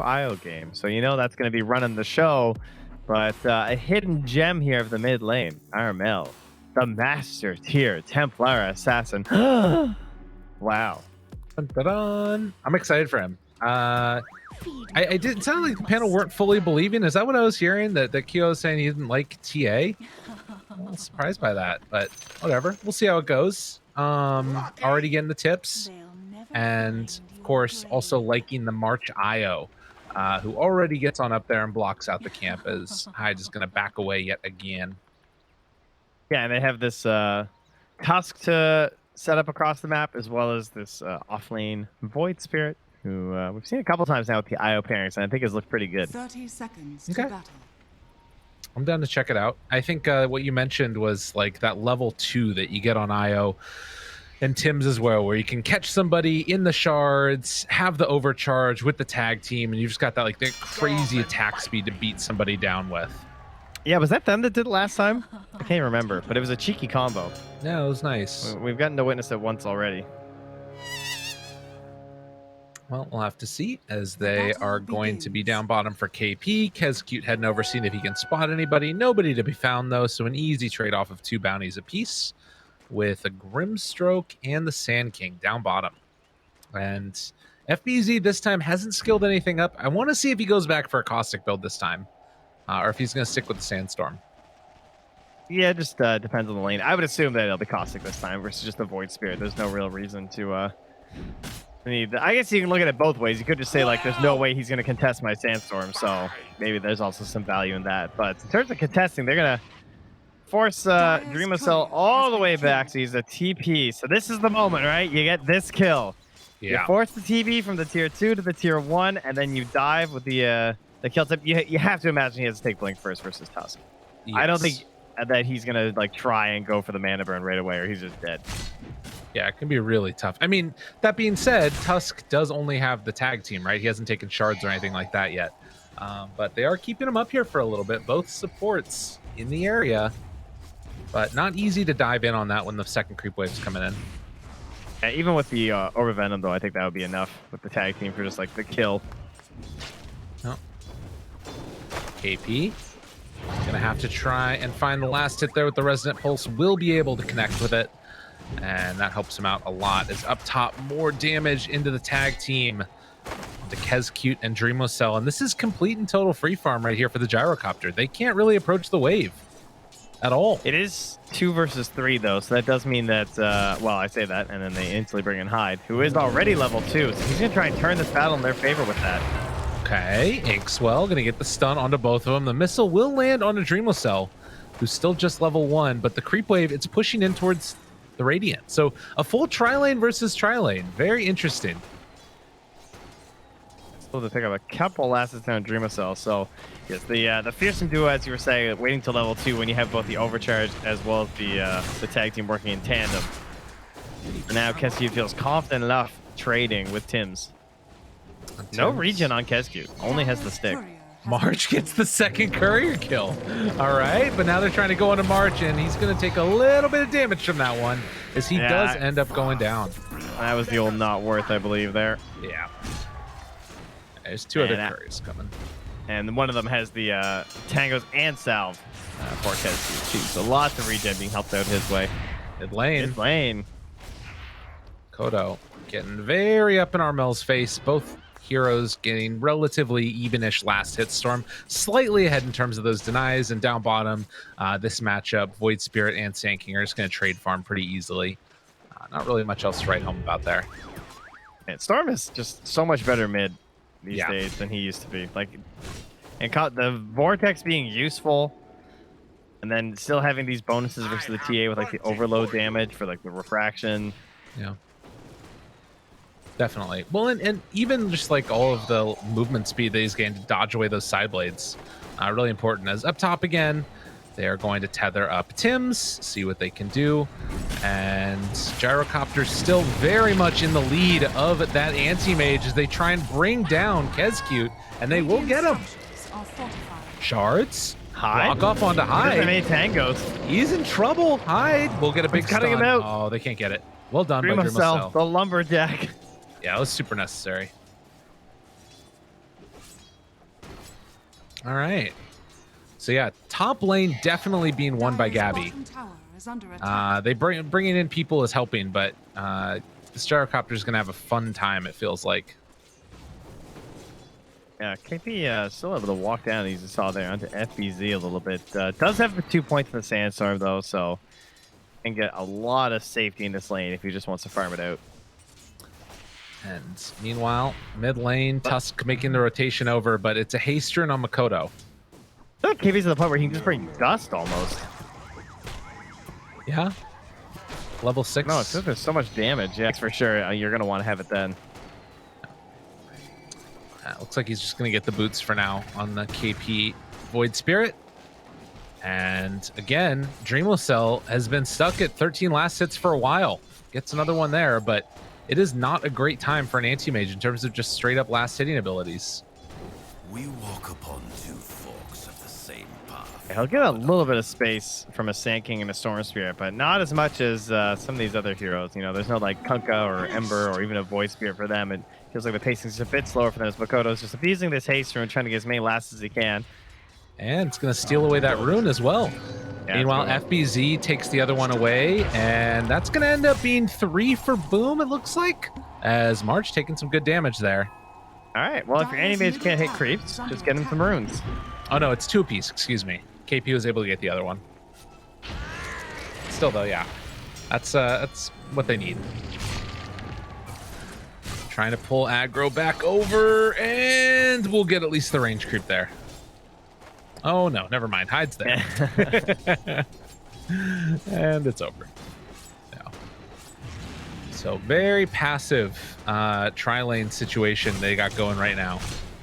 IO game. So you know that's going to be running the show. But a hidden gem here of the mid lane, RML, the master tier Templar assassin. Wow. Dun-dun-dun. I'm excited for him. I didn't sound like the panel weren't fully believing. Is that what I was hearing? That Kyo was saying he didn't like TA? I'm a little surprised by that, but whatever. We'll see how it goes. Already getting the tips, and of course also liking the March IO, who already gets on up there and blocks out the camp as Hyde is going to back away yet again. Yeah, and they have this Tusk to set up across the map, as well as this offlane Void Spirit, who we've seen a couple times now with the IO pairings, and I think has looked pretty good. 30 seconds Okay. to battle. I'm down to check it out. I think what you mentioned was like that level 2 that you get on IO and Tim's as well, where you can catch somebody in the shards, have the overcharge with the tag team, and you've just got that like that crazy attack speed to beat somebody down with. Yeah, was that them that did it last time? I can't remember, but it was a cheeky combo. Yeah, it was nice. We've gotten to witness it once already. Well, we'll have to see, as they are going to be down bottom for KP. Kezcute heading over, seeing if he can spot anybody. Nobody to be found, though, so an easy trade-off of 2 bounties apiece with a Grimstroke and the Sand King down bottom. And FBZ this time hasn't skilled anything up. I want to see if he goes back for a Caustic build this time, or if he's going to stick with the Sandstorm. Yeah, it just depends on the lane. I would assume that it'll be Caustic this time versus just a Void Spirit. There's no real reason to... I guess you can look at it both ways. You could just say, like, there's no way he's going to contest my Sandstorm, so maybe there's also some value in that. But in terms of contesting, they're going to force Dreamacell all the way back, so he's a TP. So this is the moment, right? You get this kill. Yeah. You force the TP from the tier 2 to the tier 1, and then you dive with the kill tip. You have to imagine he has to take Blink first versus Tusk. Yes. I don't think that he's going to, like, try and go for the mana burn right away, or he's just dead. Yeah, it can be really tough. I mean, that being said, Tusk does only have the tag team, right? He hasn't taken shards or anything like that yet. But they are keeping him up here for a little bit. Both supports in the area, but not easy to dive in on that when the second creep wave's coming in. Yeah, even with the Orb of Venom, though, I think that would be enough with the tag team for just, like, the kill. Oh. KP gonna have to try and find the last hit there with the Resonant Pulse. Will be able to connect with it, and that helps him out a lot. As up top, more damage into the tag team, the Kezcute and Dreamocell, and this is complete and total free farm right here for the Gyrocopter. They can't really approach the wave at all. It is 2 versus 3, though, so that does mean that, well, I say that, and then they instantly bring in Hyde, who is already level 2, so he's going to try and turn this battle in their favor with that. Okay, Inkswell going to get the stun onto both of them. The missile will land on a Dreamocell, who's still just level 1, but the creep wave, it's pushing in towards the Radiant. So a full tri-lane versus tri-lane. Very interesting. Still to pick up a couple assets on Dreamacell. So yes, the fearsome duo, as you were saying, waiting till level 2 when you have both the overcharge as well as the tag team working in tandem. And now Kezcute feels confident enough trading with Tim's. No regen on Kezcute. Only has the stick. March gets the second courier kill. All right, but now they're trying to go into March, and he's going to take a little bit of damage from that one, as he does end up going down. That was the old not worth, I believe, there. Yeah. There's 2 other couriers coming. And one of them has the Tangos and Salve for Kezcute, too. So lots of regen being helped out his way. Mid lane. Mid lane. Kodo getting very up in Armel's face. Both heroes getting relatively evenish last hit storm, slightly ahead in terms of those denies, and down bottom, this matchup, Void Spirit and Sand King are just going to trade farm pretty easily. Not really much else to write home about there. And Storm is just so much better mid these days than he used to be. Like, and the Vortex being useful, and then still having these bonuses versus the TA with like the overload damage for like the refraction. Yeah. Definitely. Well, and even just like all of the movement speed that he's getting to dodge away those side blades, really important. As up top again, they are going to tether up Tim's, see what they can do, and Gyrocopter's still very much in the lead of that anti-mage as they try and bring down Kezcute, and they will get him. Shards. Hyde. Block off onto Hyde. Many tangos. He's in trouble. Hyde will get a big cutting stun. him out. Oh, they can't get it. Well done by Dreamacell, Dreamacell. the lumberjack. Yeah, it was super necessary. All right. So yeah, top lane definitely being won by Gabby. They bringing in people is helping, but the Gyrocopter is gonna have a fun time. It feels like. Yeah, KP still able to walk down, as you saw there, onto FBZ a little bit. Does have the 2 points in the Sandstorm, though, so can get a lot of safety in this lane if he just wants to farm it out. And meanwhile, mid lane, Tusk making the rotation over, but it's a haste rune on Makoto. I feel like KP's at the point where he can just bring dust almost. Yeah. Level 6. No, it's just there's so much damage. Yeah, for sure. You're going to want to have it then. Looks like he's just going to get the boots for now on the KP Void Spirit. And again, Dreamocell has been stuck at 13 last hits for a while. Gets another one there, but it is not a great time for an anti-mage in terms of just straight up last hitting abilities. We walk upon two forks of the same path. Yeah, he'll get a little bit of space from a Sand King and a Storm Spirit, but not as much as some of these other heroes. You know, there's no like Kunkka or Ember or even a Void Spirit for them. It feels like the pacing's a bit slower for them as Makoto's just abusing this haste rune, trying to get as many lasts as he can. And it's going to steal away that rune as well. Yeah, meanwhile, FBZ takes the other one away, and that's going to end up being 3 for Boom, it looks like, as March taking some good damage there. All right, well, if your anti-mage can't hit creeps, just get him some runes. Oh, no, it's 2 apiece, excuse me. KP was able to get the other one. Still, though, yeah. That's what they need. Trying to pull aggro back over, and we'll get at least the range creep there. Oh, no, never mind. Hides there. And it's over. Yeah. So very passive tri-lane situation they got going right now.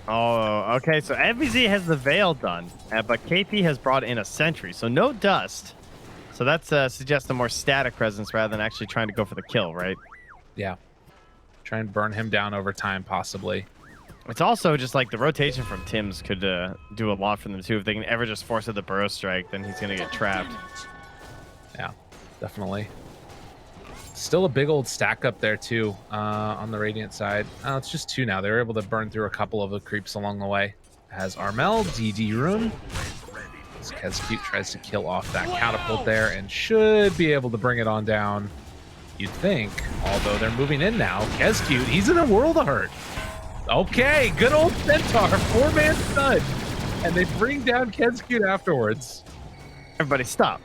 Oh, okay. So FBZ has the Veil done, but KP has brought in a Sentry, so no dust. So that suggests a more static presence rather than actually trying to go for the kill, right? Yeah. Try and burn him down over time, possibly. It's also just like the rotation from Tim's could do a lot for them too. If they can ever just force out the Burrow Strike, then he's going to get trapped. Yeah, definitely. Still a big old stack up there too on the Radiant side. It's just 2 now. They were able to burn through a couple of the creeps along the way. Has Armel, DD rune. Kezcute tries to kill off that catapult there and should be able to bring it on down, you'd think. Although they're moving in now. Kezcute, he's in a world of hurt. Okay, good old Centaur, 4-man stud. And they bring down Kezcute afterwards. Everybody stop.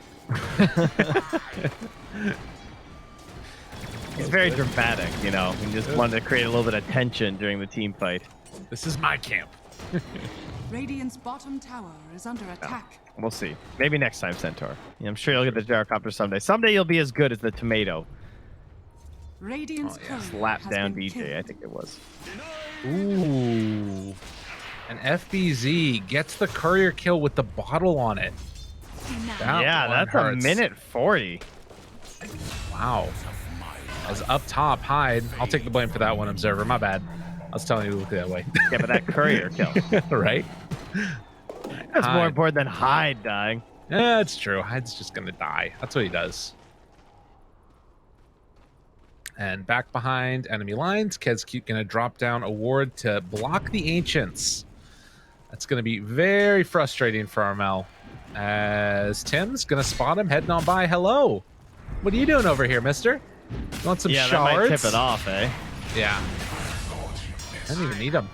He's very dramatic, you know. He just wanted to create a little bit of tension during the team fight. This is my camp. Radiant's bottom tower is under attack. We'll see. Maybe next time, Centaur. Yeah, I'm sure you'll get the Gyrocopter someday. Someday you'll be as good as the tomato. Radiant's Slap down DJ, I think it was. Ooh. And FBZ gets the courier kill with the bottle on it. Yeah, that's hurts. A minute 40. Wow. As up top, Hyde. I'll take the blame for that one, Observer. My bad. I was telling you to look that way. Yeah, but that courier kill. Right? That's more important than Hyde dying. Yeah, it's true. Hyde's just going to die. That's what he does. And back behind enemy lines, Kezcute going to drop down a ward to block the Ancients. That's going to be very frustrating for Armel. As Tim's going to spot him heading on by. Hello. What are you doing over here, mister? You want some shards? That might tip it off, eh? Yeah. I don't even need them.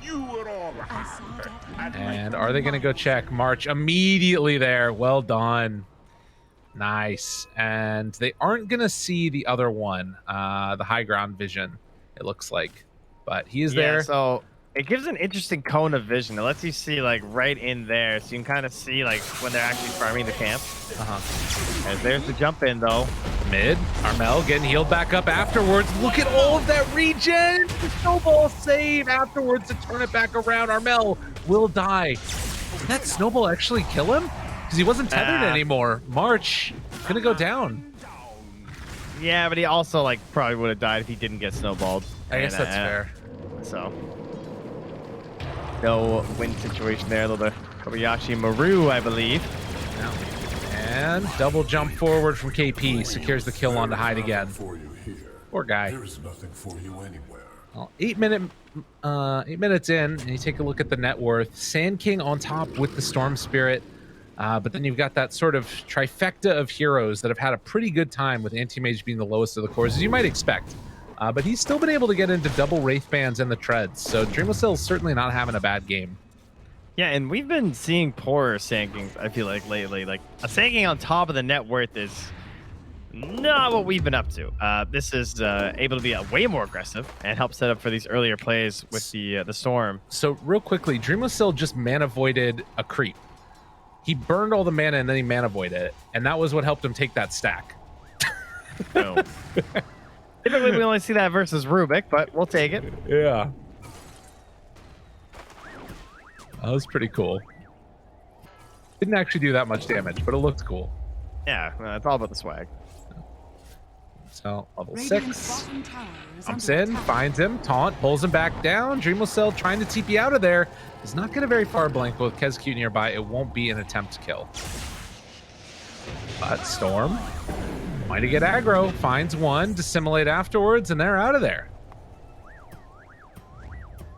And are they going to go check? March immediately there. Well done. Nice. And they aren't going to see the other one, the high ground vision, it looks like. But he is there. So it gives an interesting cone of vision. It lets you see like right in there. So you can kind of see like when they're actually farming the camp. As there's the jump in though. Mid. Armel getting healed back up afterwards. Look at all of that regen. The snowball save afterwards to turn it back around. Armel will die. Did that snowball actually kill him? Because he wasn't tethered anymore. March gonna go down. Yeah, but he also like probably would have died if he didn't get snowballed. I guess that's fair. So no win situation there. A little bit Kobayashi Maru, I believe. Yeah. And double jump forward from KP secures the kill onto Hyde again. Poor guy. There is nothing for you anywhere. Well, 8 minutes in, and you take a look at the net worth. Sand King on top with the Storm Spirit. But then you've got that sort of trifecta of heroes that have had a pretty good time with Anti-Mage being the lowest of the cores, as you might expect. But he's still been able to get into double Wraith Bands and the Treads, so Dreamwhistle certainly not having a bad game. Yeah, and we've been seeing poorer Sand Kings, I feel like, lately. Like, a Sand King on top of the net worth is not what we've been up to. This is able to be way more aggressive and help set up for these earlier plays with the Storm. So real quickly, Dreamwhistle just mana voided a creep. He burned all the mana and then he mana voided it, and that was what helped him take that stack. So, typically, we only see that versus Rubik, but we'll take it. Yeah. That was pretty cool. Didn't actually do that much damage, but it looked cool. Yeah, it's all about the swag. So, level Radiant's 6. bottom tower is Jumps under in, attack. finds him, taunt, pulls him back down. Dreamwhistle trying to TP out of there. Does not get a very far blink with Kezcute nearby. It won't be an attempt to kill. But Storm, might get aggro, finds one, dissimulate afterwards, and they're out of there.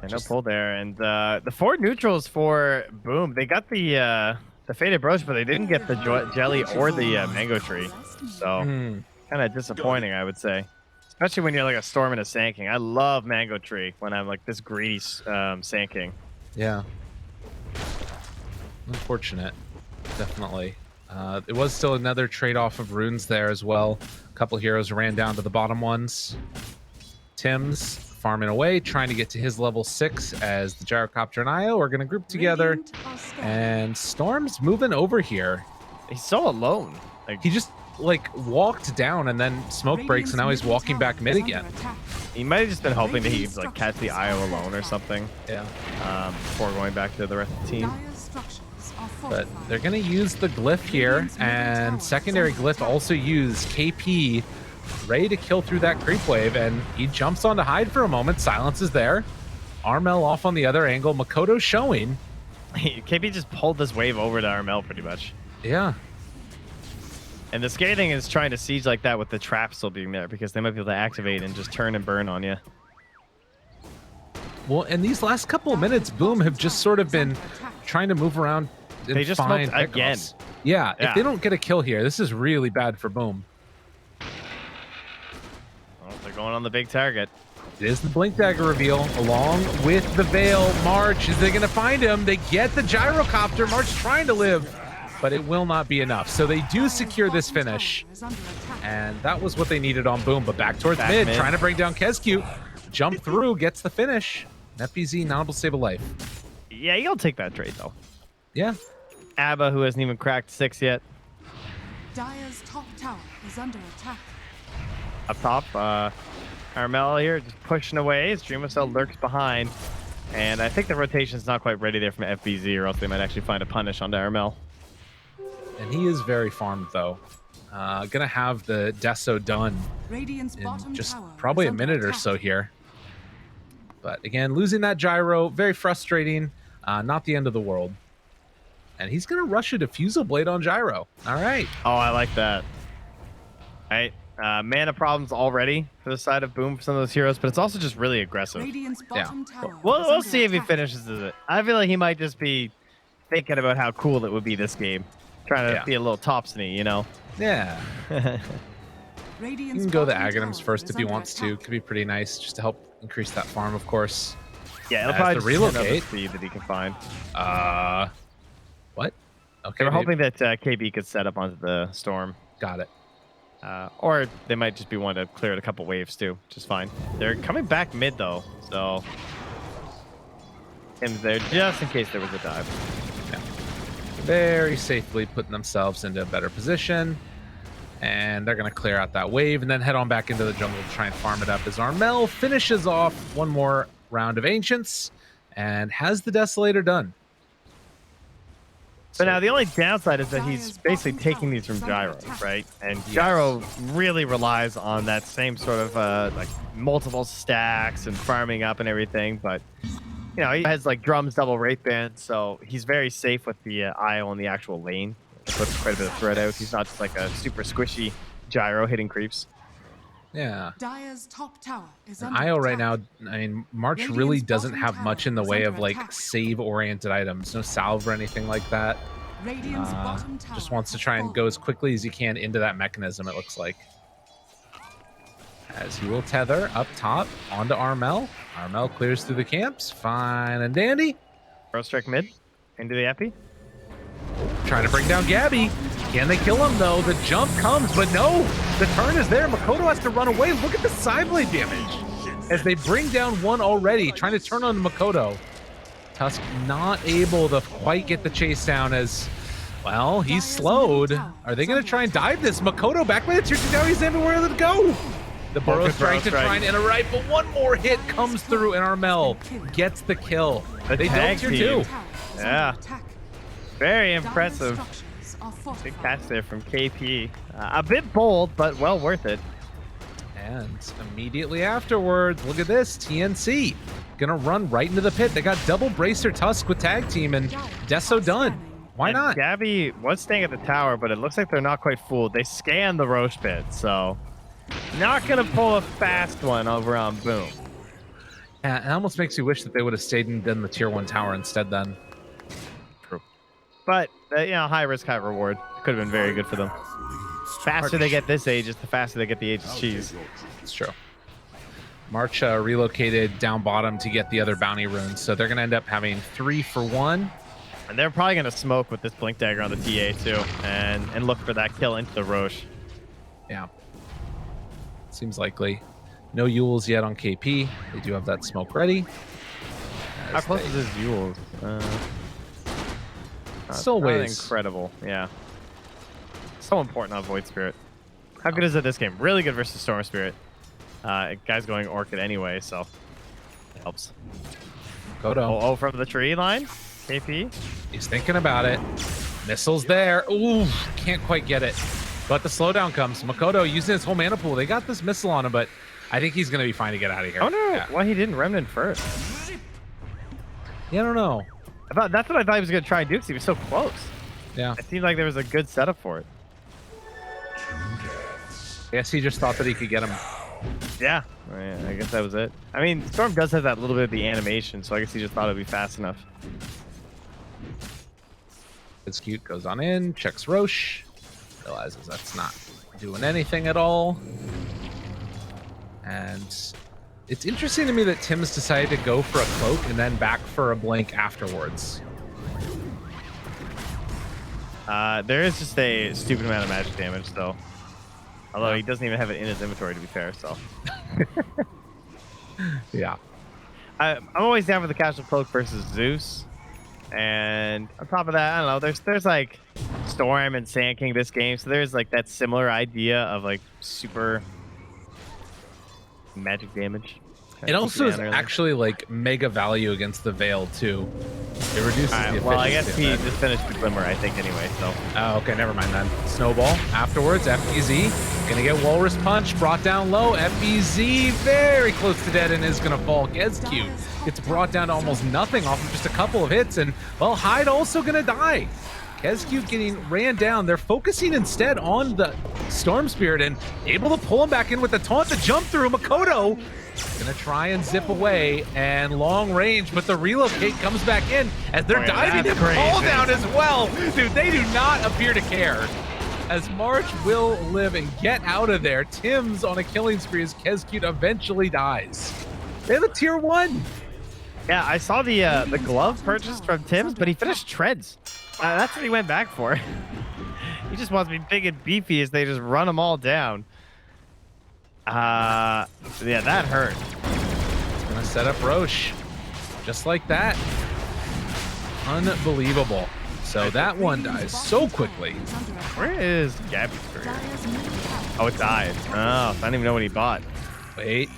And no pull there. And the 4 neutrals for Boom, they got the Faded Brooch, but they didn't get the Jelly or the Mango Tree. So, kind of disappointing, I would say. Especially when you're like a Storm and a Sand King. I love Mango Tree when I'm like this greedy Sand King. Yeah. Unfortunate. Definitely. It was still another trade-off of runes there as well. A couple heroes ran down to the bottom ones. Tim's farming away, trying to get to his level 6 as the Gyrocopter and Io are going to group together. Radiant are scared. And Storm's moving over here. He's so alone. Like, He just, like, walked down and then smoke breaks, and now he's walking back mid again. he might have just been hoping that he'd like catch the Io alone or something Yeah. before going back to the rest of the team. Dire structures are But fortified. they're going to use the glyph here, and secondary glyph also use KP, ready to kill through that creep wave, and he jumps on to hide for a moment. Silence is there. Armel off on the other angle. Makoto showing. KP just pulled this wave over to Armel pretty much. Yeah. And the scary thing is trying to siege like that with the trap still being there, because they might be able to activate and just turn and burn on you. Well, in these last couple of minutes, Boom have just sort of been trying to move around and They just find smoked again. pickoffs. Yeah, Yeah. if they don't get a kill here, this is really bad for Boom. Well, they're going on the big target. It is the Blink Dagger reveal along with the Veil. March, is they going to find him? They get the Gyrocopter. March trying to live, but it will not be enough. So they do secure this finish, and that was what they needed on Boom. But back towards mid, trying to bring down Kezcute. Jump through, gets the finish. FBZ not able to save a life. Yeah, you'll take that trade though. Yeah. Abba, who hasn't even cracked 6 yet, Dire's top tower is under attack. up top. Armel here just pushing away. Dreamwhistle lurks behind. And I think the rotation's not quite ready there from FBZ, or else they might actually find a punish onto Armel. And he is very farmed, though. Gonna have the Deso done Radiant's in bottom just tower probably is a under minute or attack. so here. But again, losing that gyro, very frustrating. Not the end of the world. And he's gonna rush a Diffusal Blade on Gyro. All right. Oh, I like that. All right. Mana problems already for the side of Boom for some of those heroes, but it's also just really aggressive. Radiant's bottom tower We'll is we'll under see if he attack. finishes it. I feel like he might just be thinking about how cool it would be this game. Trying to be a little Topsony, you know? Yeah. Radiant's You can go the bottom Aghanims tower first is if he under wants to. attack. Could be pretty nice just to help increase that farm, of course. Yeah, it'll As probably the just depend on the relocate. speed that he can find. What? Okay. They were maybe- hoping that KB could set up onto the Storm. Got it. Or they might just be wanting to clear it a couple waves too, which is fine. They're coming back mid though, so Tim's there just in case there was a dive. Very safely putting themselves into a better position. And they're going to clear out that wave and then head on back into the jungle to try and farm it up as Armel finishes off one more round of Ancients and has the Desolator done. But now the only downside is that he's basically taking these from Gyro, right? And Gyro really relies on that same sort of like multiple stacks and farming up and everything. But you know, he has like drums, double Wraith Band, so he's very safe with the IO in the actual lane. It puts quite a bit of threat out. He's not just like a super squishy Gyro hitting creeps. Yeah. Dire's top tower is And under IO right attack. now, I mean, March Radiant's really doesn't bottom have tower much in the is way under of like attack. save-oriented items. No salve or anything like that. Radiant's bottom tower Just wants to has try and go fallen. as quickly as he can into that mechanism, it looks like. As he will tether up top onto Armel. Armel clears through the camps. Fine and dandy. Throw strike mid into the epi. Trying to bring down Gabby. Can they kill him though? The jump comes, but no. The turn is there. Makoto has to run away. Look at the side blade damage. As they bring down one already, trying to turn on Makoto. Tusk not able to quite get the chase down as, well, he's slowed. Are they going to try and dive this? Makoto back by the tier 2 tower. He's everywhere to go. The burrow strike to try and interrupt, but one more hit comes through and Armel gets the kill. They don't tier 2. Yeah. Very Dire's impressive. structures are Big fortified. catch there from KP. A bit bold, but well worth it. And immediately afterwards, look at this. TNC gonna run right into the pit. They got double Bracer Tusk with tag team and Deso done. Why And not? Gabby was staying at the tower, but it looks like they're not quite fooled. They scanned the Roche pit, so not gonna pull a fast one over on Boom. Yeah, it almost makes you wish that they would have stayed and done the tier 1 tower instead then. But you know, high risk, high reward. Could have been very good for them. Faster they get this Aegis, the faster they get the Aegis cheese. It's true. March relocated down bottom to get the other bounty runes, so they're gonna end up having 3 for 1. And they're probably gonna smoke with this blink dagger on the TA too, and look for that kill into the Roche. Yeah. Seems likely. No Yules yet on KP. They do have that smoke ready. How As close they- is this Yules? Still not ways. incredible, yeah. So important on Void Spirit. How good is it this game? Really good versus Storm Spirit. Guy's going Orchid anyway, so it helps. Godo. Oh, from the tree line? KP? He's thinking about it. Missile's there. Ooh, can't quite get it. But the slowdown comes. Makoto using his whole mana pool. They got this missile on him, but I think he's going to be fine to get out of here. I wonder Yeah. why he didn't Remnant first. Yeah, I don't know. That's what I thought he was going to try and do because he was so close. Yeah. It seemed like there was a good setup for it. I guess he just thought that he could get him. Yeah, I guess that was it. I mean, Storm does have that little bit of the animation, so I guess he just thought it would be fast enough. It's cute. Goes on in, checks Roche. Realizes that's not doing anything at all. And it's interesting to me that Tim's decided to go for a cloak and then back for a blink afterwards. There is just a stupid amount of magic damage, though. Although he doesn't even have it in his inventory, to be fair, so. Yeah. I'm always down for the casual cloak versus Zeus. And on top of that, I don't know, there's like Storm and Sand King this game, so there's like that similar idea of like super magic damage. It also is really. actually like mega value against the Veil too. It reduces the efficiency. Well, I guess of he it. just finished the Glimmer, I think, anyway, so. Oh, okay, never mind then. Snowball afterwards. FBZ gonna get Walrus Punch brought down low. FBZ very close to dead and is gonna fall. Cute gets brought down to almost nothing off of just a couple of hits, and well, Hyde also gonna die. Kezcute getting ran down. They're focusing instead on the Storm Spirit and able to pull him back in with the taunt to jump through. Makoto gonna try and zip away and long range, but the relocate comes back in as they're diving that's and fall crazy. down as well. Dude, they do not appear to care. As March will live and get out of there. Tim's on a killing spree as Kezcute eventually dies. They have a tier 1. Yeah, I saw the glove purchase from Tim's, but he finished treads. That's what he went back for. He just wants to be big and beefy as they just run them all down. Yeah, that hurt. It's gonna set up Roche. Just like that. Unbelievable. So that one dies so quickly. Where is Gabby's career? Oh, it died. Oh, I don't even know what he bought. Wait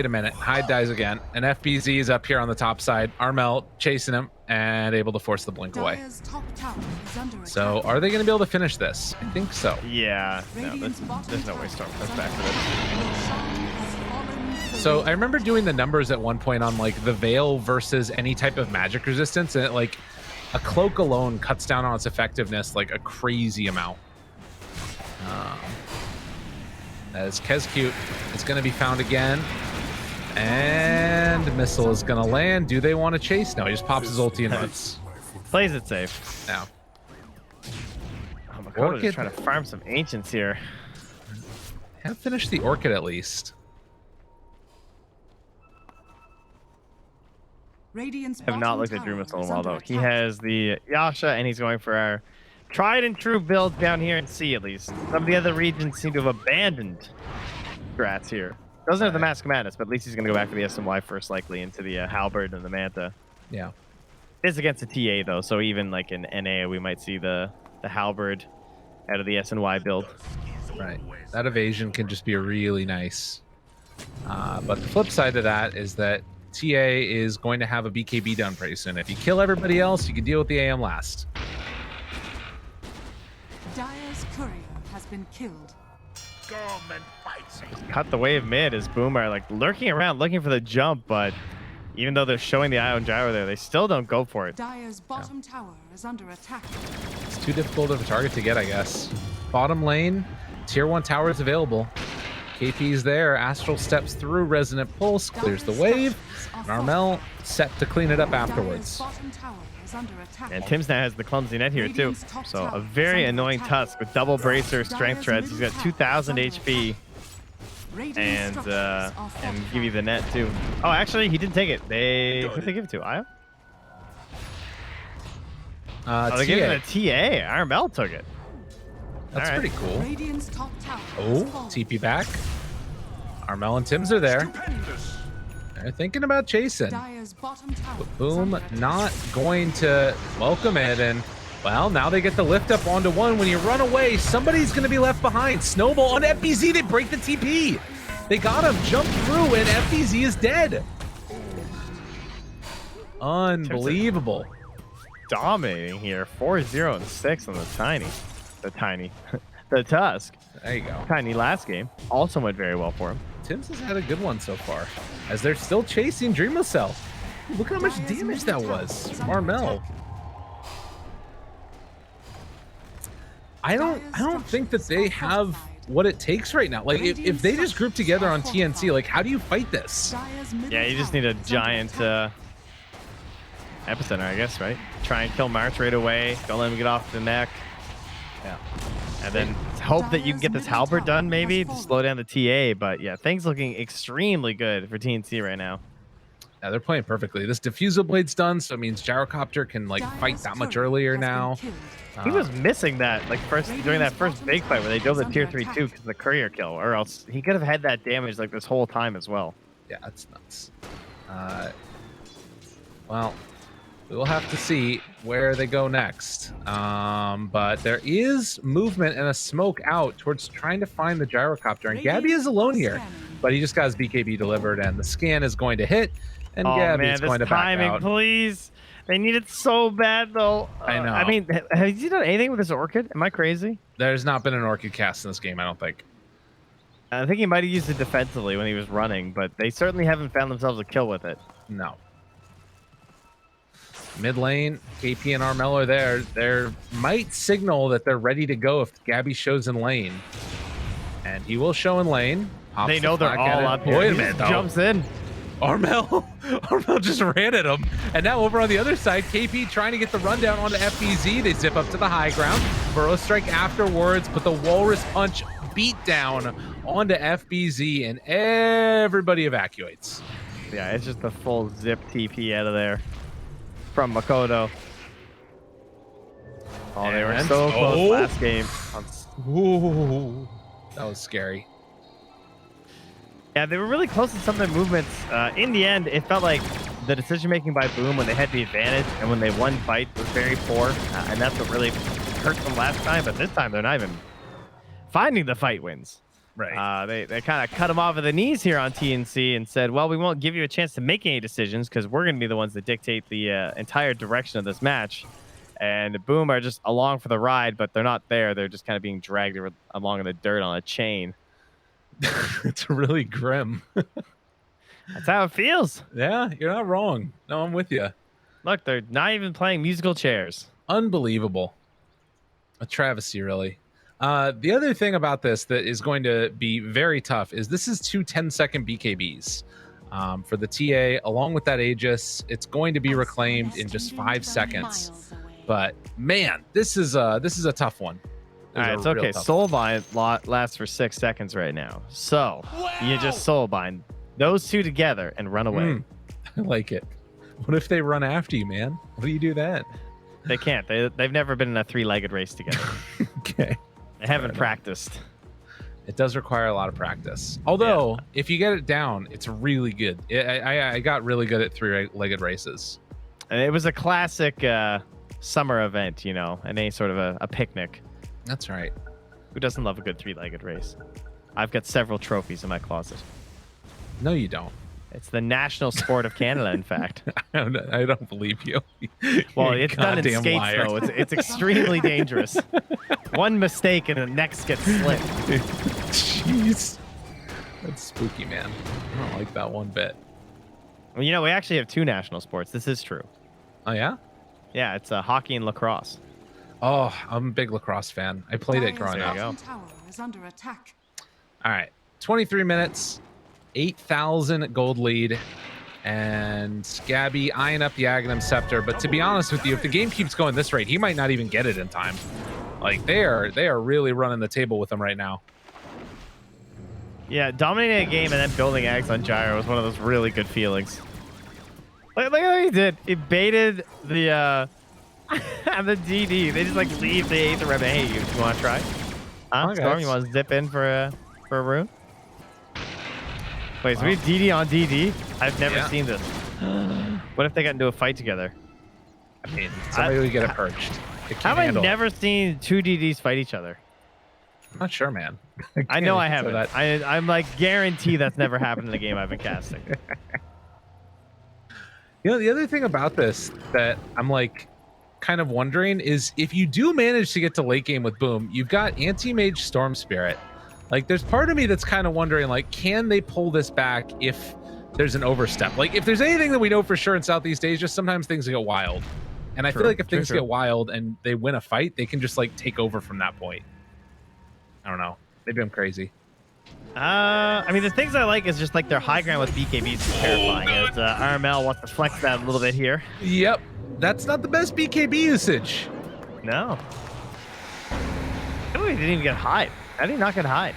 a minute. Hyde dies again. And FBZ is up here on the top side. Armel chasing him and able to force the blink away. Dire's top tower is under So attack. are they going to be able to finish this? I think so. Yeah, no, Radiant's bottom there's no way tower Storm is comes under back to this. attack. Roshan has fallen to the So I Radiant. remember doing the numbers at one point on like the Veil versus any type of magic resistance, and it, like a cloak alone cuts down on its effectiveness like a crazy amount. as Kezcute is going to be found again. And missile is going to land. Do they want to chase? No, he just pops his ulti and runs. Plays it safe. Now, Oh, Makoto just trying to farm some ancients here. have finished the Orchid at least. Radiant's Have not bottom looked at tower Dream Missile in a is while, under though. He attack. has the Yasha, and he's going for our tried and true build down here in C, at least. Some of the other regions seem to have abandoned strats here. Doesn't have the Mask of Madness, but at least he's going to go back for the SMY first, likely, into the Halberd and the Manta. Yeah. It is against the TA, though, so even like in NA, we might see the Halberd out of the SNY build. Right. That evasion can just be really nice. But the flip side of that is that TA is going to have a BKB done pretty soon. If you kill everybody else, you can deal with the AM last. Dire's courier has been killed. Cut the wave mid as Boom are like lurking around looking for the jump, but even though they're showing the Ion Gyro there, they still don't go for it. Dire's bottom tower is under attack. It's too difficult of a target to get, I guess. Bottom lane, tier 1 towers available. KP's there. Astral steps through. Resonant Pulse clears the wave. And Armel set to clean it up afterwards. Dire's bottom tower is under attack. And Tim's now has the clumsy net here too. So a very annoying Tusk with double bracer, strength treads. He's got 2,000 HP and give you the net too. Oh, actually, he didn't take it. Who did they give it to? Io? Oh, they gave it to TA. Armel took it. That's All right. pretty cool. Radiant's top tower Oh, has fallen. TP back. Armel and Tims are there. They're thinking about chasing. Dire's bottom tower is Boom, under attack. not going to welcome it. And, well, now they get the lift up onto one. When you run away, somebody's going to be left behind. Snowball on FBZ. They break the TP. They got him. Jump through, and FBZ is dead. Unbelievable. Dominating here. 4-0 and 6 on the the Tusk. There you go. Tiny last game. Also went very well for him. Tims has had a good one so far, as they're still chasing Dreamcell. Look how much damage that was from Armel. I don't think that they have what it takes right now. Like, if they just group together on TNC, like, how do you fight this? Dire's middle Yeah, you just tower need a is under giant attack. epicenter, I guess, right? Try and kill March right away. Don't let him get off the neck. Yeah. And then hope that you can get this Halberd done, maybe, to slow down the TA. But yeah, things looking extremely good for TNC right now. Yeah, they're playing perfectly. This diffusal blade's done, so it means Gyrocopter can like fight Dire's that much courier earlier has been now. killed. He was missing that like during that first big fight where they dove the tier 3-2 because of the courier kill, or else he could have had that damage like this whole time as well. Yeah, that's nuts. Well, we will have to see where they go next. But there is movement and a smoke out towards trying to find the Gyrocopter. And Gabby is alone here, but he just got his BKB delivered, and the scan is going to hit, and Oh Gabby man, is this going to back timing, out. please. They need it so bad though. I know. I mean, has he done anything with this Orchid? Am I crazy? There's not been an Orchid cast in this game, I don't think. I think he might have used it defensively when he was running, but they certainly haven't found themselves a kill with it. No. Mid lane, KP and Armel are there. They might signal that they're ready to go if Gabby shows in lane. And he will show in lane. Pops They the know they're flag at all it. up here. Wait a He minute, just though. jumps in. Armel just ran at him. And now over on the other side, KP trying to get the rundown onto FBZ. They zip up to the high ground. Burrow strike afterwards, but the Walrus Punch beat down onto FBZ, and everybody evacuates. Yeah, it's just a full zip TP out of there from Makoto. Oh, they were And- so close oh. last game. Ooh, that was scary. Yeah, they were really close in some of their movements. In the end, it felt like the decision-making by Boom when they had the advantage and when they won fight was very poor, and that's what really hurt them last time. But this time, they're not even finding the fight wins. Right. They kind of cut them off at the knees here on TNC and said, well, we won't give you a chance to make any decisions because we're going to be the ones that dictate the entire direction of this match. And Boom are just along for the ride, but they're not there. They're just kind of being dragged along in the dirt on a chain. It's really grim. That's how it feels. Yeah, you're not wrong. No, I'm with you. Look, they're not even playing musical chairs. Unbelievable. A travesty, really. The other thing about this that is going to be very tough is this is two 10-second BKBs. For the TA, along with that Aegis, it's going to be reclaimed in just 5 seconds. But man, this is a tough one. All right, it's okay. Soulbind lasts for 6 seconds right now. So you just Soulbind those two together and run away. I like it. What if they run after you, man? What do you do then? They can't. They've never been in a 3-legged race together. Okay. They haven't practiced. It does require a lot of practice. Although, if you get it down, it's really good. I got really good at 3-legged races. And it was a classic summer event, you know, and any sort of a picnic. That's right. Who doesn't love a good 3-legged race? I've got several trophies in my closet. No, you don't. It's the national sport of Canada, in fact. I don't believe you. Well, it's done in skates, though. It's extremely dangerous. One mistake and the next gets slipped. Jeez. That's spooky, man. I don't like that one bit. Well, you know, we actually have 2 national sports. This is true. Oh, yeah? Yeah, it's hockey and lacrosse. Oh, I'm a big lacrosse fan. I played it growing up. Bottom tower is under attack. All right. 23 minutes. 8,000 gold lead, and Gabby eyeing up the Aghanim Scepter. But to be honest with you, if the game keeps going this rate, he might not even get it in time. Like they are really running the table with him right now. Yeah, dominating a game and then building Ags on Gyro was one of those really good feelings. Look at what he did. He baited the the DD. They just like leave the Aether Rem. Hey, you want to try? Huh? Okay. Storm, you want to zip in for a rune? Wait, so we have DD on DD? I've never seen this. What if they got into a fight together? I mean, somebody would get it perched. How have I never seen 2 DDs fight each other? I'm not sure, man. I know I haven't. I'm like guarantee that's never happened in the game I've been casting. You know, the other thing about this that I'm like kind of wondering is if you do manage to get to late game with Boom, you've got Anti-Mage Storm Spirit. Like, there's part of me that's kind of wondering, like, can they pull this back if there's an overstep? Like, if there's anything that we know for sure in Southeast Asia, sometimes things get wild. And I feel like if things get wild and they win a fight, they can just, like, take over from that point. I don't know. Maybe I'm crazy. I mean, the things I like is just, like, their high ground with BKBs is terrifying. As RML wants to flex that a little bit here. Yep. That's not the best BKB usage. No. Oh, he didn't even get hide. How did he not get hide?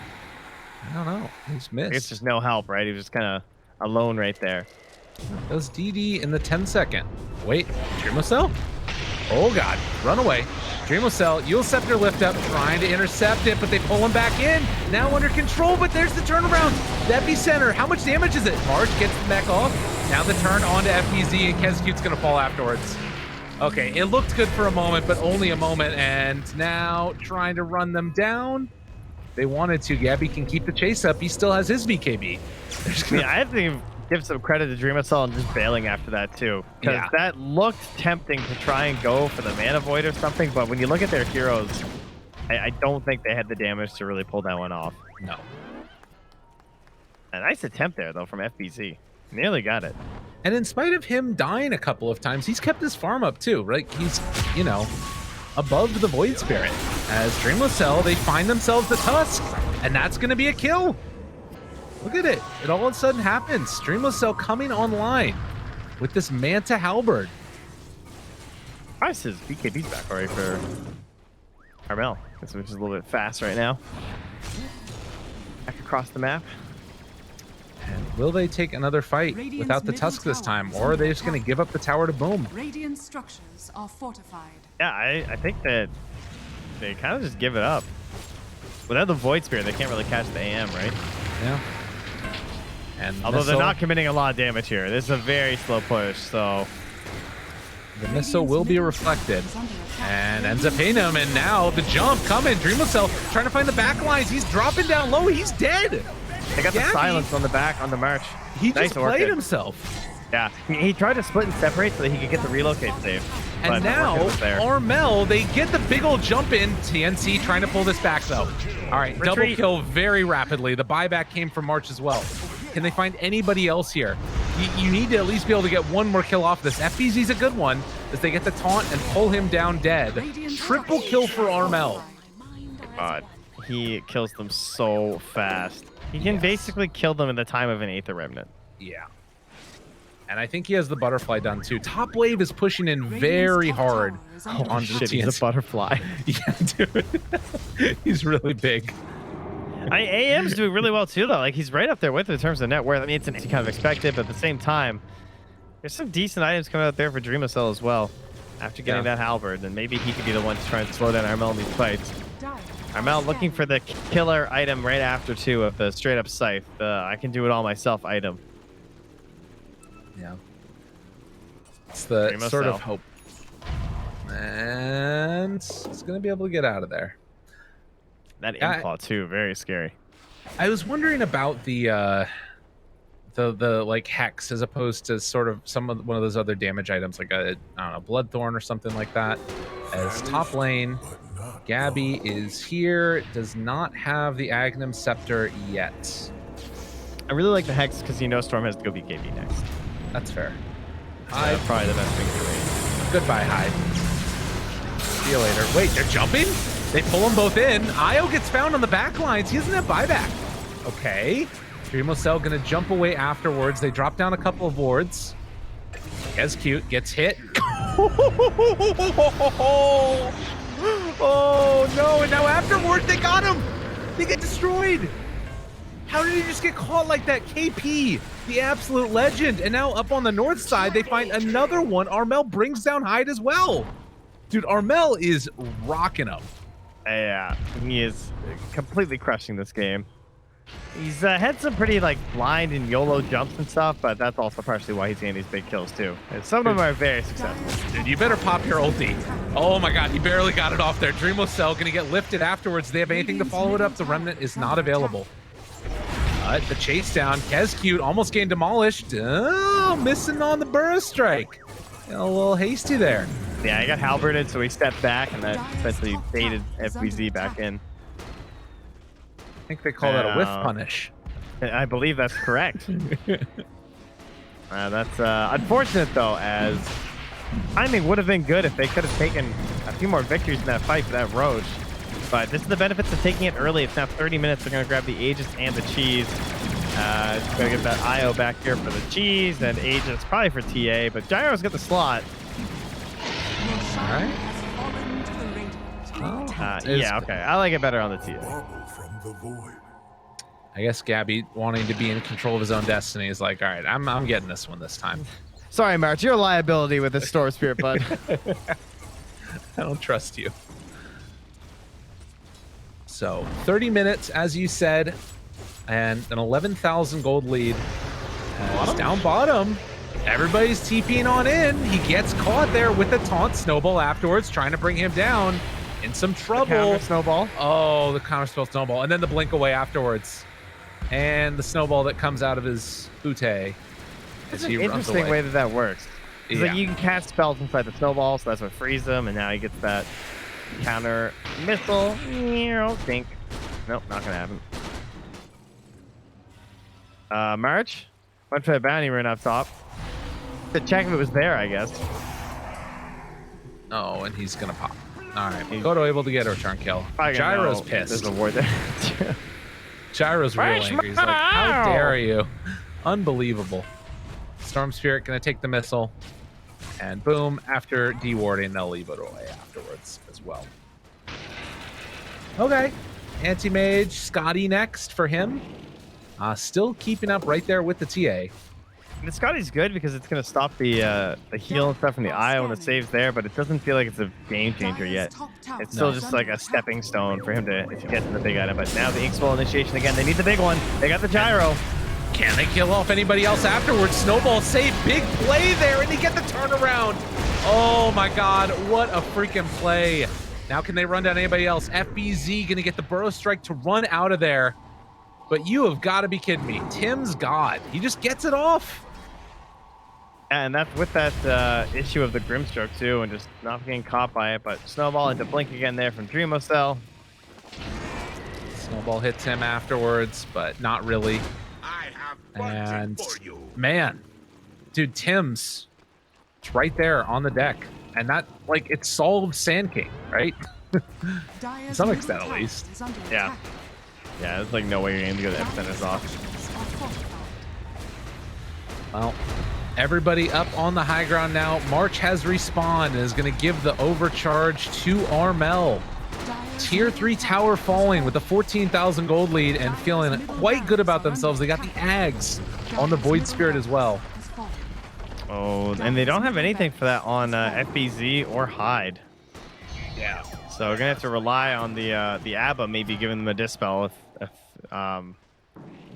I don't know. He's missed. It's just no help, right? He was just kind of alone right there. Does DD in the 10-second. Wait, Dreamocell? Oh, God. Run away. Dreamocell, Yule Scepter lift up, trying to intercept it, but they pull him back in. Now under control, but there's the turnaround. The epicenter. How much damage is it? March gets the mech off. Now the turn onto FPZ, and Kescute's going to fall afterwards. Okay, it looked good for a moment, but only a moment, and now trying to run them down. They wanted to. Gabby can keep the chase up. He still has his BKB. I have to give some credit to Dreamocell and just bailing after that too, because that looked tempting to try and go for the Mana Void or something. But when you look at their heroes, I don't think they had the damage to really pull that one off. No. A nice attempt there though from FBZ. Nearly got it. And in spite of him dying a couple of times, he's kept his farm up too, right? He's, you know, above the Void Spirit. As Dreamocell, they find themselves the Tusk, and that's going to be a kill. Look at it. It all of a sudden happens. Dreamocell coming online with this Manta Halberd. Price is BKB's back already for Carmel, which is a little bit fast right now. Back across the map. And will they take another fight without the Tusk this time, or are they just going to give up the tower to Boom? Radiant structures are fortified. Yeah, I think that they kind of just give it up. Without the Void Spirit, they can't really catch the AM, right? Yeah. And although they're not committing a lot of damage here. This is a very slow push, so... The missile will be reflected and ends up hitting him, and now the jump coming. Dreamocell trying to find the back lines. He's dropping down low. He's dead. They got the silence on the back on the march. He just played himself. Yeah, he tried to split and separate so that he could get the relocate save. And now, Armel, they get the big old jump in. TNC trying to pull this back, though. All right, double kill very rapidly. The buyback came from March as well. Can they find anybody else here? You need to at least be able to get one more kill off this. FBZ's a good one as they get the taunt and pull him down dead. Triple kill for Armel. God, he kills them so fast. He can basically kill them in the time of an Aether Remnant. Yeah. And I think he has the butterfly done too. Top wave is pushing in very hard on Shit, the he's a TNC. butterfly. Yeah, dude. He's really big. AM's doing really well too, though. Like, he's right up there with it in terms of net worth. I mean, it's kind of expected, but at the same time, there's some decent items coming out there for Dreamocell as well. After getting that halberd, and maybe he could be the one to try and slow down Armel in these fights. Armel looking for the killer item right after too of the straight up scythe. I can do it all myself item. Yeah. It's the Dreamocell. sort of hope. And it's going to be able to get out of there. That Implaw too, very scary. I was wondering about the like hex as opposed to sort of one of those other damage items like a, I don't know, Bloodthorn or something like that. As top lane, Gabby is here, does not have the Agnum Scepter yet. I really like the Hex because you know Storm has to go beat KB next. That's fair. Hyde, probably the best thing to do. Goodbye, Hyde. See you later. Wait, they're jumping? They pull them both in. Io gets found on the back lines. He doesn't have buyback. Okay. Dreamocell gonna jump away afterwards. They drop down a couple of wards. As cute gets hit. Oh no! And now afterwards they got him. They get destroyed. How did he just get caught like that? KP, the absolute legend. And now up on the north side, they find another one. Armel brings down Hyde as well. Dude, Armel is rocking him. Yeah, he is completely crushing this game. He's had some pretty like blind and YOLO jumps and stuff, but that's also partially why he's getting these big kills too. And some of them are very successful. Dude, you better pop your ulti. Oh my god, he barely got it off there. Dreamocell gonna get lifted afterwards. They have anything to follow it up. The Remnant is not available. The chase down. Kezcute almost getting demolished. Oh, missing on the burrow strike. A little hasty there. Yeah, he got halberded, so he stepped back, and that essentially baited FBZ back in. I think they call that a whiff punish. I believe that's correct. That's unfortunate, though, as timing would have been good if they could have taken a few more victories in that fight for that Roach. But this is the benefits of taking it early. It's now 30 minutes. They're going to grab the Aegis and the cheese. Just going to get that IO back here for the cheese, and Aegis probably for TA, but Gyro's got the slot. All right. Yeah, okay. I like it better on the TA. I guess Gabby, wanting to be in control of his own destiny, is like, all right, I'm getting this one this time. Sorry, March, you're a liability with this Storm Spirit, bud. I don't trust you. So 30 minutes, as you said, and an 11,000 gold lead. Down bottom. Everybody's TPing on in. He gets caught there with a taunt snowball afterwards, trying to bring him down. In some trouble. Counter snowball. Oh, the counter spell snowball. And then the blink away afterwards. And the snowball that comes out of his bootay. It's an interesting way that works. It's like you can cast spells inside the snowball, so that's what frees them, and now he gets that counter missile. Think. Nope, not gonna happen. March? Went for the bounty rune up top. To check if it was there, I guess. Oh, and he's gonna pop. All right, Kodo able to get a return kill. Gyro's pissed. There's a ward there. Gyro's real angry. He's like, how dare you? Unbelievable. Storm Spirit gonna take the missile. And boom, after dewarding, they'll leave it away afterwards as well. Okay. Anti-Mage, Scotty next for him. Still keeping up right there with the TA. The Scotty's good because it's going to stop the heal and stuff from the eye when it saves there, but it doesn't feel like it's a game changer yet. It's still just like a stepping stone for him to get to the big item. But now the Ink Swell initiation again. They need the big one. They got the gyro. Can they kill off anybody else afterwards? Snowball save, big play there, and they get the turnaround. Oh my god, what a freaking play. Now can they run down anybody else? FBZ gonna get the burrow strike to run out of there. But you have got to be kidding me. Tim's God. He just gets it off. And that's with that issue of the Grimstroke too, and just not getting caught by it. But Snowball into Blink again there from Dreamocell. Snowball hits him afterwards, but not really. And man, dude, Tim's it's right there on the deck. And that, like, it solved Sand King, right? Dire's some middle extent, at tower least. is under Yeah. attack. Yeah, there's like no way you're going to get the Dire's epicenters off. structures are fortified. Well, everybody up on the high ground now. March has respawned and is going to give the overcharge to Armel. Dire's Tier 3 middle tower is falling with a fortified. 14,000 gold lead and feeling quite good about themselves. They got the Ags on the Dire's Void middle Spirit as well. has fallen. Oh, and they don't have anything for that on FBZ or Hyde. Yeah. So we're gonna have to rely on the ABBA maybe giving them a dispel if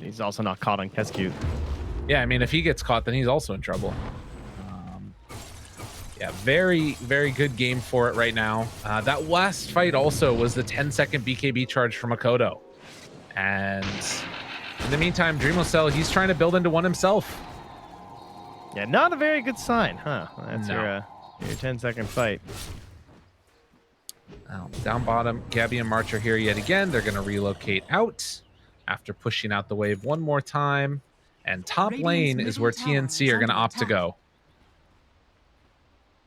he's also not caught on Keskute. Yeah, I mean, if he gets caught, then he's also in trouble. Yeah, very, very good game for it right now. That last fight also was the 10-second BKB charge from Makoto. And in the meantime, Dreamocell, he's trying to build into one himself. Yeah, not a very good sign, huh? That's No. your 10-second fight. Down bottom, Gabby and March are here yet again. They're going to relocate out after pushing out the wave one more time. And top lane is where TNC are going to opt to go.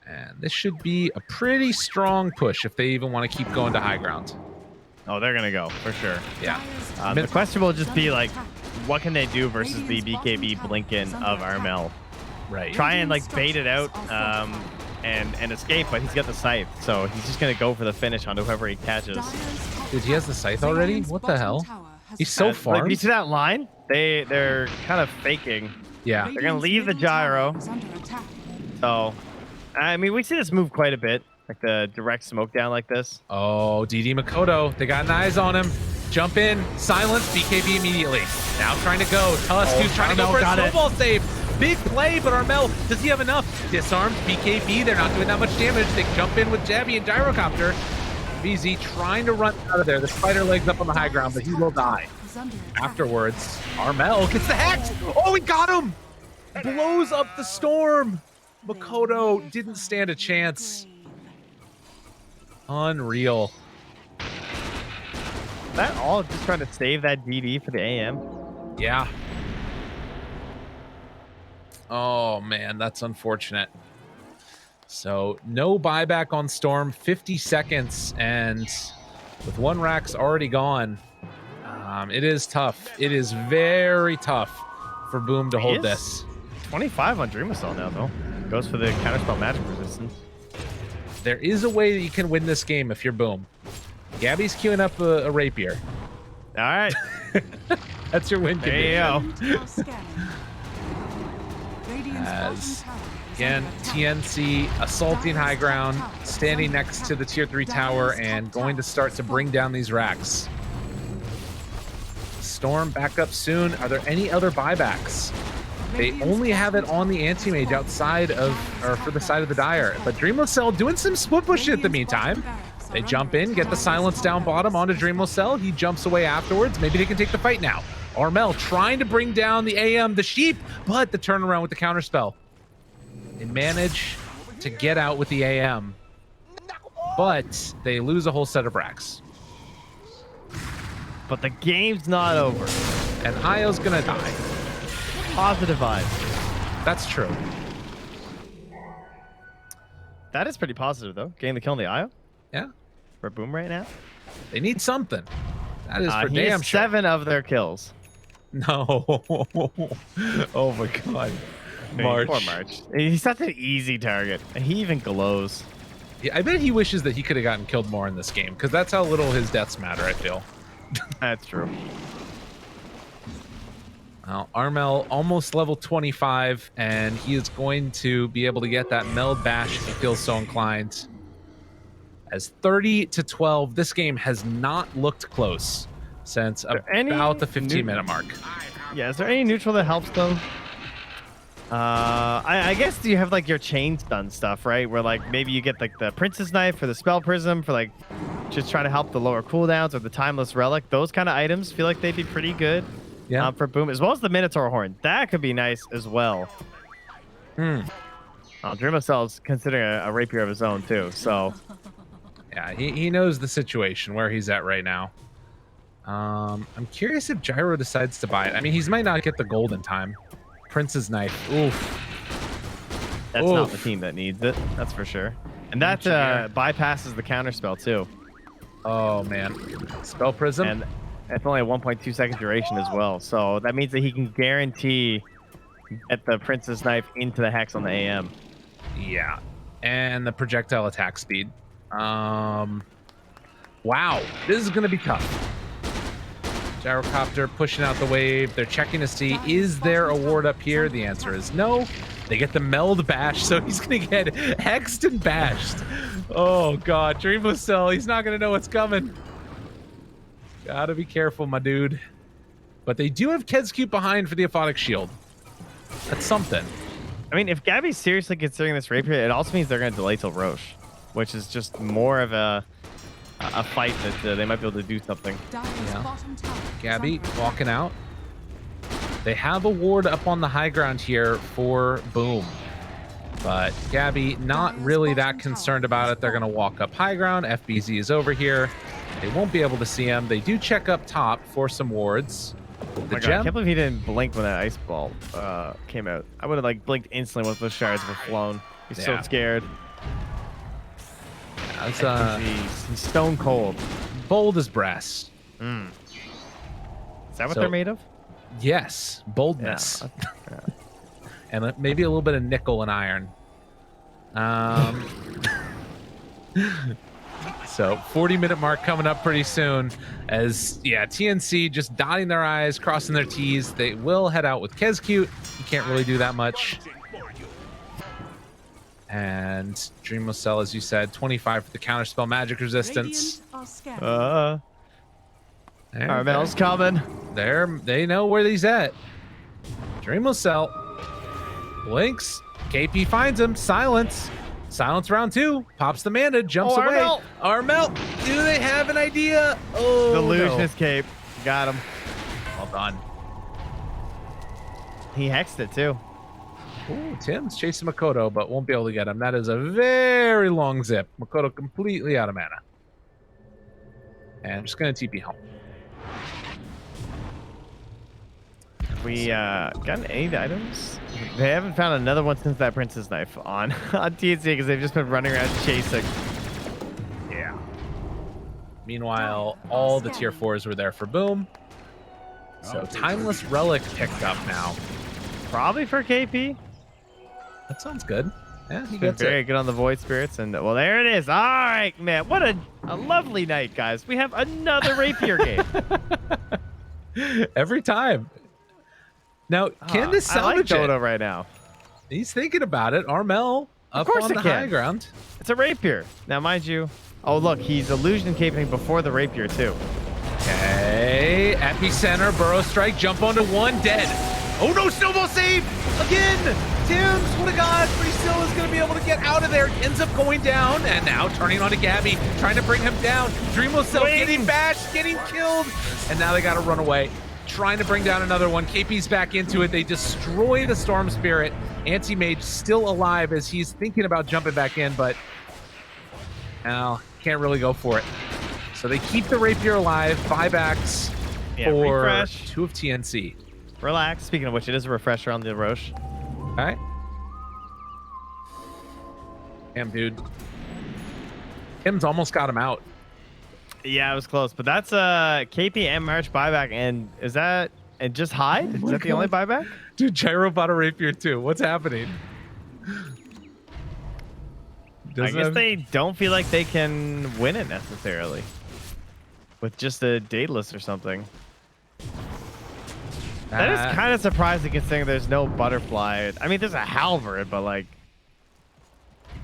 And this should be a pretty strong push if they even want to keep going to high ground. Oh, they're gonna go for sure. Yeah. The question will just be like, what can they do versus the BKB Blinken of Armel? Right. Try and like bait it out and escape, but he's got the scythe, so he's just gonna go for the finish on whoever he catches. Dude, he has the scythe already? What the hell? He's so far. Like, you see that line? They're kind of faking. Yeah. They're gonna leave the gyro. So, I mean, we see this move quite a bit, like the direct smoke down like this. Oh, DD Makoto. They got eyes on him. Jump in. Silence. BKB immediately. Now trying to go. Tusk, who's trying to go for a snowball save. Big play, but Armel, does he have enough? Disarmed BKB. They're not doing that much damage. They jump in with Jabby and Gyrocopter. VZ trying to run out of there. The spider legs up on the high ground, but he will die. Afterwards, Armel gets the hex. Oh, he got him. Blows up the storm. Makoto didn't stand a chance. Unreal. That all just trying to save that DD for the AM. Yeah. Oh, man, that's unfortunate. So no buyback on Storm, 50 seconds, and with one Rax already gone, it is tough. It is very tough for Boom to hold this. 25 on Dreamocell now, though. Goes for the counterspell magic resistance. There is a way that you can win this game if you're Boom. Gabby's queuing up a rapier. All right. That's your win condition. There you go. As, again, TNC assaulting high ground, standing next to the tier 3 tower, and going to start to bring down these racks. Storm back up soon. Are there any other buybacks? They only have it on the anti-mage outside of, or for the side of the Dire. But Dreamocell doing some split push in the meantime. They jump in, get the silence down bottom onto Dreamocell. He jumps away afterwards. Maybe they can take the fight now. Armel trying to bring down the AM, the sheep, but the turnaround with the counterspell. They manage to get out with the AM, but they lose a whole set of racks. But the game's not over. And Io's gonna die. Positive vibes. That's true. That is pretty positive, though. Getting the kill on the IO Yeah. for Boom right now. They need something. That is for He damn has sure. 7 of their kills. No. Oh my god. March. Poor March. He's such an easy target. And he even glows. Yeah, I bet he wishes that he could have gotten killed more in this game, because that's how little his deaths matter, I feel. That's true. Well, Armel almost level 25, and he is going to be able to get that meld bash if he feels so inclined. As 30-12, this game has not looked close since about the 15-minute mark. Yeah, is there any neutral that helps, though? I guess you have like your chain stun stuff, right? Where like maybe you get like the Princess Knife or the Spell Prism for like just trying to help the lower cooldowns, or the Timeless Relic. Those kind of items feel like they'd be pretty good. Yeah. For Boom, as well as the Minotaur Horn. That could be nice as well. Dreamocell's considering a rapier of his own too, so. Yeah, he knows the situation where he's at right now. I'm curious if Gyro decides to buy it. I mean, he might not get the gold in time. Prince's Knife. Oof. That's not the team that needs it. That's for sure. And that bypasses the counterspell too. Oh man, spell prism. And it's only a 1.2 second duration as well. So that means that he can guarantee get the Princess Knife into the Hex on the AM. Yeah, and the projectile attack speed. Wow, this is gonna be tough. Gyrocopter pushing out the wave. They're checking to see, is there a ward up here? The answer is no. They get the meld bash, so he's gonna get hexed and bashed. Oh god, Dreamocell, he's not gonna know what's coming. Gotta be careful, my dude. But they do have Kezcute behind for the Aphotic Shield. That's something. I mean, if Gabby's seriously considering this rapier, it also means they're going to delay till Roche, which is just more of a fight that they might be able to do something. Yeah. Gabby walking out. They have a ward up on the high ground here for Boom. But Gabby, not really that concerned about it. They're going to walk up high ground. FBZ is over here. They won't be able to see him. They do check up top for some wards. Oh my God, I can't believe he didn't blink when that ice ball came out. I would have like blinked instantly once those shards were flown. He's so scared. That's he's stone cold. Bold as brass. Is that what they're made of? Yes, boldness. Yeah. And maybe a little bit of nickel and iron. So 40-minute mark coming up pretty soon as, yeah, TNC just dotting their I's, crossing their T's. They will head out with Kezcute. You can't really do that much. And Dreamocell, as you said, 25 for the counterspell magic resistance. Armel's coming. They know where he's at. Dreamocell blinks. KP finds him. Silence round 2. Pops the mana, jumps away. Armel, do they have an idea? Oh, Delusionist cape. Got him. Well done. He hexed it too. Ooh, Tim's chasing Makoto, but won't be able to get him. That is a very long zip. Makoto completely out of mana. And I'm just going to TP home. We gotten any items? They haven't found another one since that Princess Knife on TNC because they've just been running around chasing. Yeah. Meanwhile, all the tier 4s were there for Boom. So Timeless Relic picked up now. Probably for KP. That sounds good. Yeah, he Been gets very it. good on the Void Spirits, and well, there it is. All right, man, what a lovely night, guys. We have another Rapier game. Every time. Now, can this salvage I like Dota right now. He's thinking about it. Armel up on the high ground. It's a Rapier. Now, mind you, oh look, he's illusion caping before the Rapier too. Okay, epicenter, burrow strike, jump onto one, dead. Oh no, snowball save again. Tim's, what a god, but he still is going to be able to get out of there. Ends up going down, and now turning onto Gabby, trying to bring him down. Dreamocell getting bashed, getting killed, and now they got to run away. Trying to bring down another one. KP's back into it. They destroy the Storm Spirit. Anti-Mage still alive as he's thinking about jumping back in, but now can't really go for it. So they keep the Rapier alive. Buybacks for refresh. 2 of TNC. Relax. Speaking of which, it is a refresher on the Roche. All right. Damn, dude. Tim's almost got him out. Yeah, it was close, but that's KP and March buyback, and is that and just hide? Is that the only buyback? Dude, Gyro bought a Rapier too. What's happening? I guess they don't feel like they can win it necessarily with just a Daedalus or something. That is kind of surprising considering there's no butterfly. I mean, there's a halberd, but like.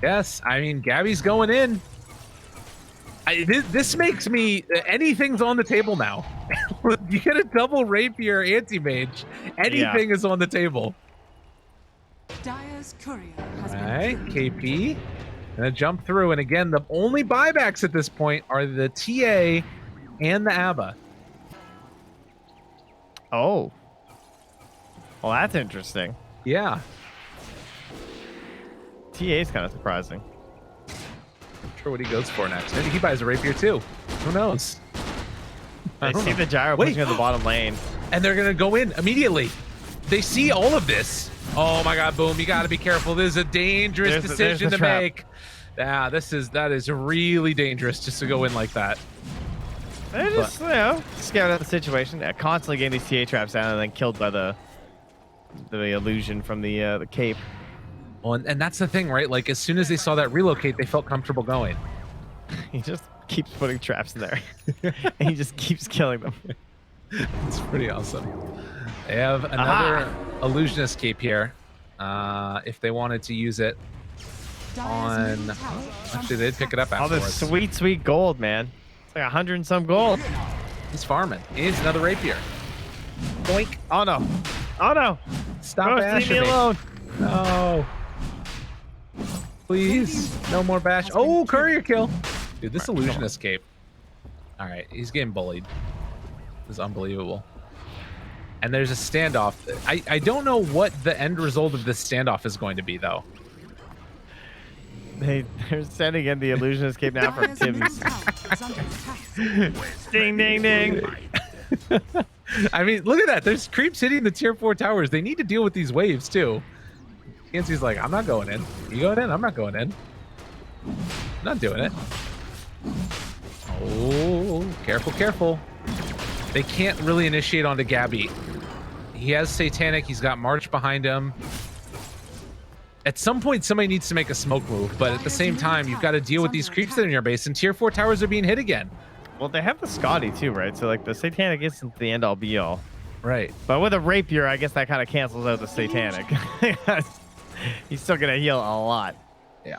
Yes, I mean, Gabby's going in. This makes me, anything's on the table now. You get a double Rapier anti-mage, anything is on the table. Dire's courier has All right, KP. Gonna jump through, and again, the only buybacks at this point are the TA and the ABBA. Oh. Well, that's interesting. Yeah. TA is kind of surprising. Not sure what he goes for next. Maybe he buys a Rapier too. Who knows? I see the gyro pushing at the bottom lane. And they're gonna go in immediately. They see all of this. Oh my god, Boom, you gotta be careful. This is a dangerous decision to make. Yeah, that is really dangerous just to go in like that. They're just, you know, scout out the situation. Constantly getting these TA traps down and then killed by the illusion from the cape. Well, and that's the thing, right? Like, as soon as they saw that relocate, they felt comfortable going. He just keeps putting traps in there. And he just keeps killing them. It's pretty awesome. They have another illusionist cape here. If they wanted to use it on... Actually, they'd pick it up All afterwards. this sweet, sweet gold, man. It's like 100 and some gold. He's farming. He needs another rapier. Boink. Oh, no. Oh, no. Stop Leave me bashing me. alone. No. Please. No more bash. Oh, courier kill. Dude, this illusionist cape. All right, he's getting bullied. This is unbelievable. And there's a standoff. I don't know what the end result of this standoff is going to be, though. They're sending in the illusionist cape now from Tim's. Ding, ding, ding. I mean, look at that. There's creeps hitting the tier 4 towers. They need to deal with these waves, too. TNC's like, I'm not going in. You going in? I'm not going in. I'm not doing it. Oh, careful, careful. They can't really initiate onto Gabby. He has Satanic. He's got March behind him. At some point, somebody needs to make a smoke move, but at the same time, you've got to deal with these creeps that are in your base, and tier 4 towers are being hit again. Well, they have the Scotty too, right? So like the Satanic isn't the end all be all. Right. But with a rapier, I guess that kind of cancels out the Satanic. He's still gonna heal a lot. Yeah.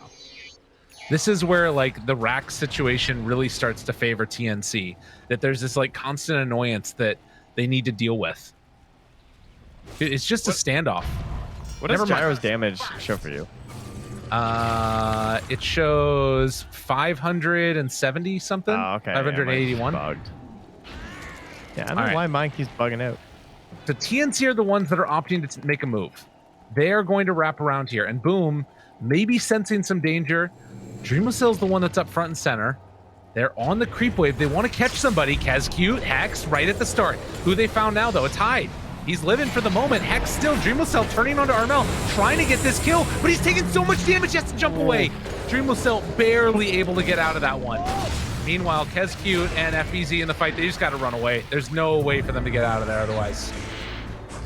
This is where like the rack situation really starts to favor TNC. That there's this like constant annoyance that they need to deal with. It's just a standoff. What does Gyro's damage show for you? It shows 570 something. Oh, okay. 581. Yeah, I don't know why mine keeps bugging out. The TNC are the ones that are opting to make a move. They are going to wrap around here, and boom, maybe sensing some danger. Dreamwhistle is the one that's up front and center. They're on the creep wave. They want to catch somebody. Kazcute, Hex, right at the start. Who they found now, though? It's Hyde. He's living for the moment. Hex still. Dreamwhistle turning onto Armel, trying to get this kill, but he's taking so much damage, he has to jump away. Dreamwhistle barely able to get out of that one. Meanwhile, Kazcute and FBZ in the fight, they just got to run away. There's no way for them to get out of there otherwise.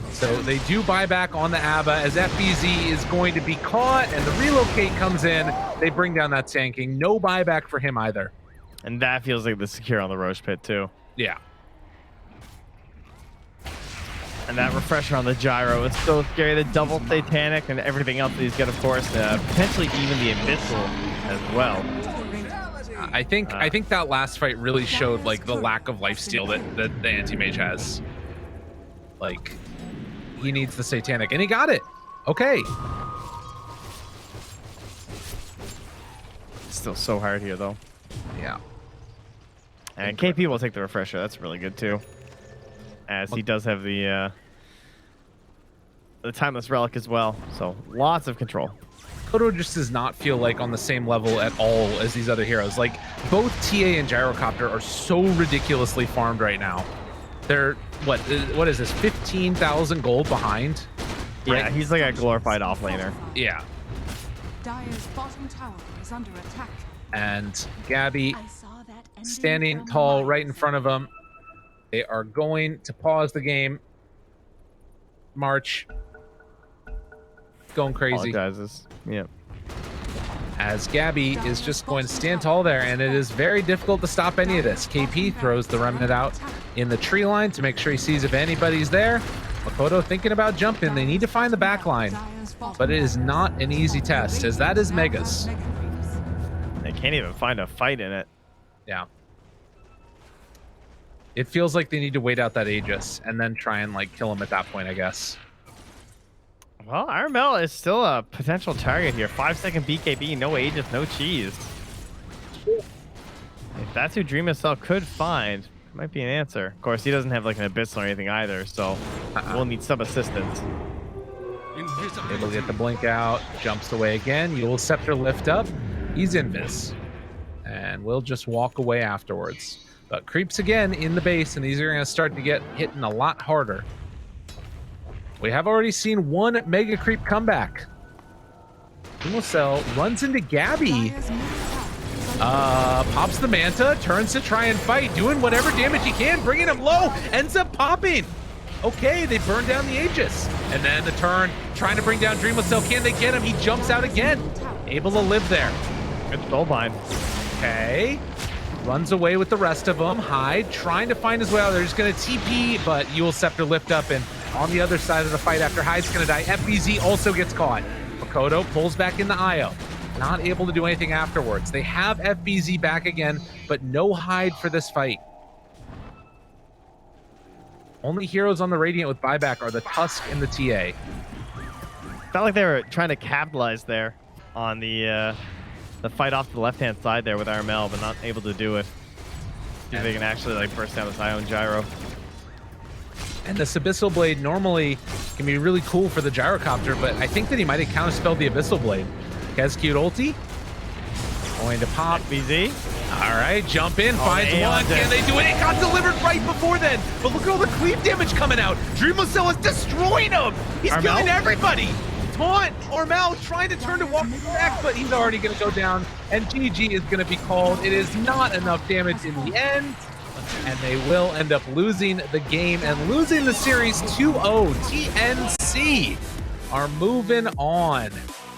So they do buy back on the ABBA as FBZ is going to be caught, and the relocate comes in. They bring down that tanking. No buyback for him either. And that feels like the secure on the Roche pit too. Yeah. And that refresher on the Gyro is so scary. The double Satanic and everything else that he's got, of course, potentially even the Abyssal as well. I think that last fight really showed like the lack of lifesteal that the anti-mage has. Like, he needs the Satanic, and he got it. Okay. Still so hard here, though. Yeah. And KP will take the refresher. That's really good, too. As he does have the Timeless Relic as well. So, lots of control. Kodo just does not feel like on the same level at all as these other heroes. Like, both TA and Gyrocopter are so ridiculously farmed right now. They're, what is this, 15,000 gold behind? Yeah, right? he's like a glorified offlaner. Yeah. Dire's bottom tower is under attack. And Gabby standing tall right in front of him. They are going to pause the game. March. Going crazy. Apologizes. Yeah. As Gabby is just going to stand tall there, and it is very difficult to stop any of this. KP throws the remnant out in the tree line to make sure he sees if anybody's there. Makoto thinking about jumping. They need to find the back line, but it is not an easy test, as that is Megas. They can't even find a fight in it. Yeah. It feels like they need to wait out that Aegis and then try and like kill him at that point, I guess. Well, Armel is still a potential target here. 5-second BKB, no Aegis, no cheese. If that's who Dreamwhistle could find, might be an answer. Of course, he doesn't have like an Abyssal or anything either, so we'll need some assistance. Able to get the blink out, jumps away again. You'll Scepter lift up. He's invis. And we'll just walk away afterwards. But creeps again in the base, and these are going to start to get hitting a lot harder. We have already seen one Mega Creep comeback. Cell runs into Gabby. Dire's middle tower is under Pops the Manta, turns to try and fight, doing whatever damage he can, bringing him low, ends up popping. Okay, they burn down the Aegis. And then the turn, trying to bring down Cell. Can they get him? He jumps out again. Able to live there. Good soulbind. Okay. Runs away with the rest of them. Hyde trying to find his way out. They're just going to TP, but Yule Scepter lift up. And on the other side of the fight, after Hyde's going to die, FBZ also gets caught. Makoto pulls back in the IO. Not able to do anything afterwards. They have FBZ back again, but no Hyde for this fight. Only heroes on the Radiant with buyback are the Tusk and the TA. Felt like they were trying to capitalize there on the fight off the left-hand side there with RML, but not able to do it. See if they can actually like burst down this Ion Gyro. And this Abyssal Blade normally can be really cool for the Gyrocopter, but I think that he might have counterspelled the Abyssal Blade. Kescute ulti. Going to pop. BZ. All right, jump in, finds Aeon one. Can they do it? It got delivered right before then. But look at all the cleave damage coming out. Cell is destroying him. He's Armel? killing everybody. Taunt, Ormel trying to turn to walk back, but he's already going to go down. And GG is going to be called. It is not enough damage in the end. And they will end up losing the game and losing the series 2-0. TNC are moving on.